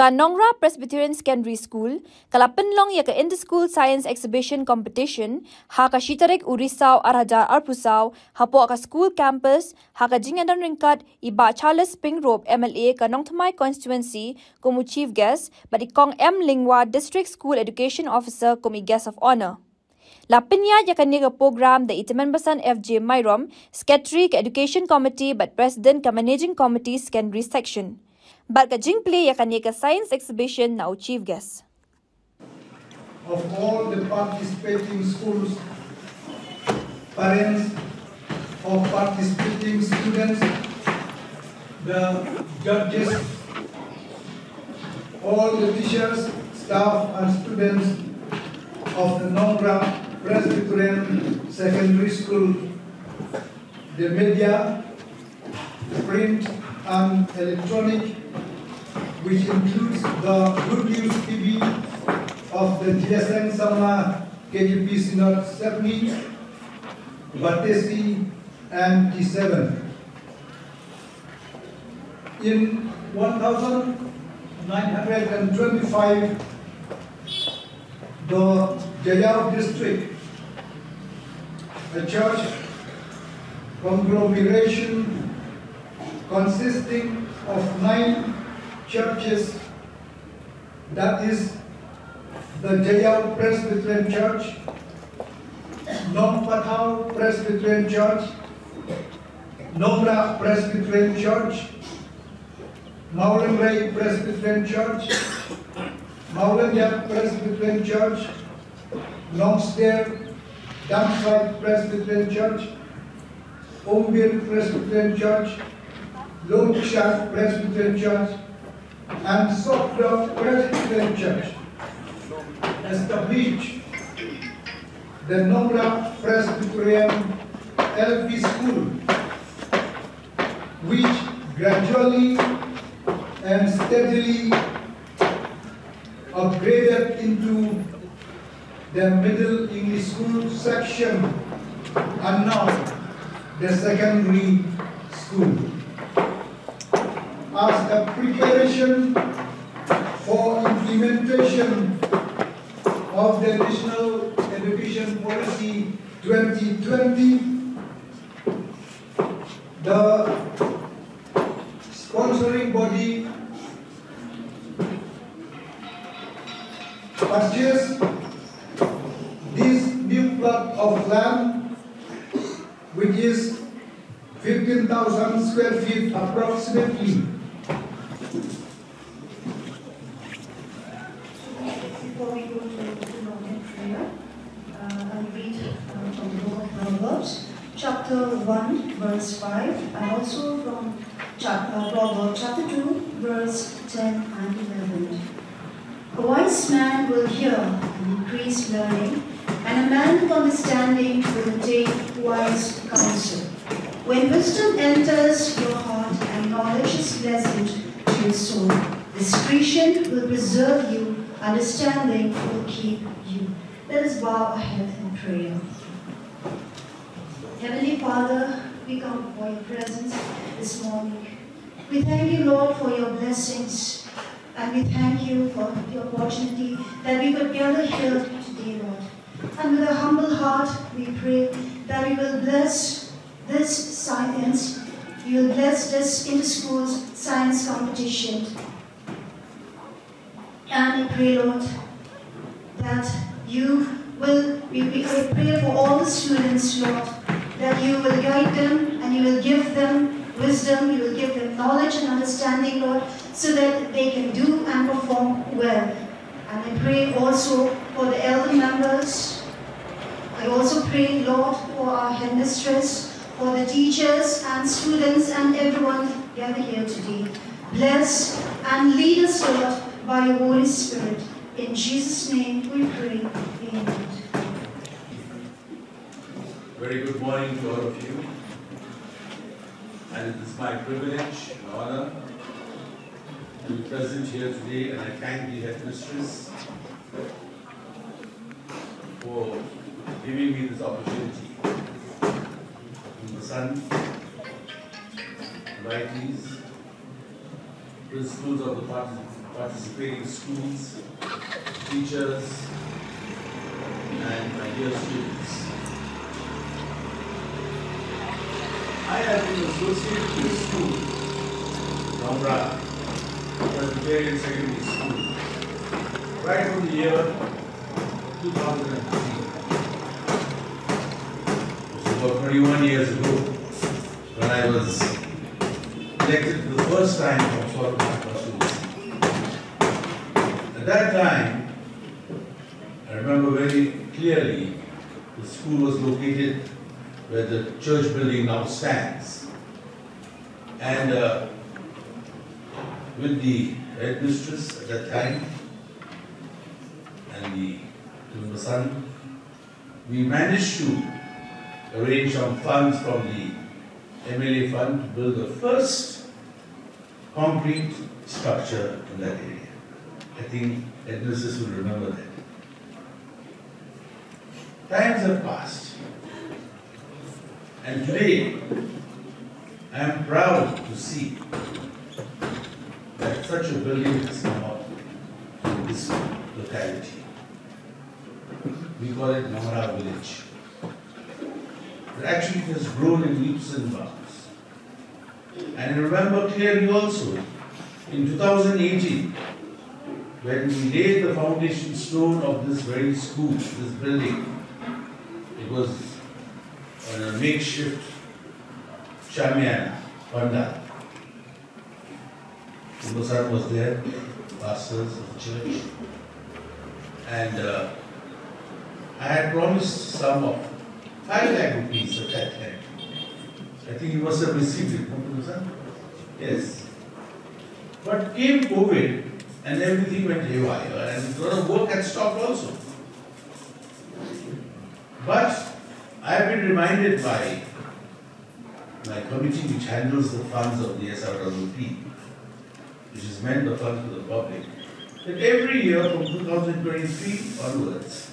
Ka Nongrah Presbyterian Secondary School, kala Pynlong ya ka inter-school science exhibition competition, ha ka Shitarik Urisau Arajar Arpusau, hapo ka school campus, ha ka Jingadan Ringkat, iba Charles Pingrove MLA ka Nongthamai constituency, kumu chief guest, but ikong M. Lingwa District School Education Officer kumi guest of honor. Lapinya ya kaniga program the Itamanbasan FJ Myrom, Secretary ka Education Committee but President ka Managing Committee Secondary Section. But ka jingplay ya kaniga science exhibition na chief guest. Of all the participating schools, parents of participating students, the judges, all the teachers, staff and students of the Nongrah Presbyterian Secondary School, the media, print and electronic, which includes the Good News TV of the GSN Sama KGP Synod 70, Batesi and T7. In 1925, the Jayau district, a church conglomeration consisting of 9 churches, that is the Jayau Presbyterian Church, Nongpatau Presbyterian Church, Nongrah Presbyterian Church, Maulangrah Presbyterian Church, Maulanyak Presbyterian Church, Longstair Damside Presbyterian Church, Ombin Presbyterian Church, Longshat Presbyterian Church, and Sopdog Presbyterian Church, established the Nongrah Presbyterian LP School, which gradually and steadily upgraded into the Middle English School section and now the secondary school. As a preparation for implementation of the National Education Policy 2020, the sponsoring body purchased this new plot of land, which is 15,000 square feet approximately. Before we go to the Lord in prayer, I'll read from the book of Proverbs, chapter 1, verse 5, and also from Proverbs chapter 2, verse 10 and 11. A wise man will hear and increase learning, and a man of understanding will attain wise counsel. When wisdom enters your heart and knowledge is pleasant to your soul, discretion will preserve you, understanding will keep you. Let us bow our head in prayer. Heavenly Father, we come before your presence this morning. We thank you, Lord, for your blessings, and we thank you for the opportunity that we could gather here today, Lord. And with a humble heart, we pray that we will bless this science, you will bless this inter-school science competition. And we pray, Lord, that you will, we pray for all the students, Lord, that you will guide them and you will give them wisdom, you will give them knowledge and understanding, Lord, so that they can do and perform well. And I pray also for the elder members. I also pray, Lord, for our headmistress, for the teachers and students and everyone gathered here today. Bless and lead us, Lord, by your Holy Spirit. In Jesus' name we pray. Amen. Very good morning to all of you. And it is my privilege and honor to be present here today, and I thank the headmistress for giving me this opportunity. The son, invitees, principals of the participating schools, teachers, and my dear students. I have been associated with this school, Nongrah, Presbyterian Secondary School, right from the year 2003. It was about 21 years ago when I was elected for the first time from South Constituency. At that time, I remember very clearly, the school was located where the church building now stands. And with the headmistress at that time and the son, we managed to arrange some funds from the MLA fund to build the first concrete structure in that area. I think headmistresses will remember that. Times have passed. And today, I am proud to see that such a building has come up in this locality. We call it Nongrah village. But actually it has grown in leaps and bounds. And I remember clearly also, in 2018, when we laid the foundation stone of this very school, this building, it was on a makeshift Shamiana, Pandal. The son was there, pastors of the church. And I had promised some of 5 lakh rupees at that time. I think you must have received it, no? Yes. But came COVID and everything went haywire and a lot of work had stopped also. But I have been reminded by my committee which handles the funds of the SRWP, which is meant the funds to the public, that every year from 2023 onwards,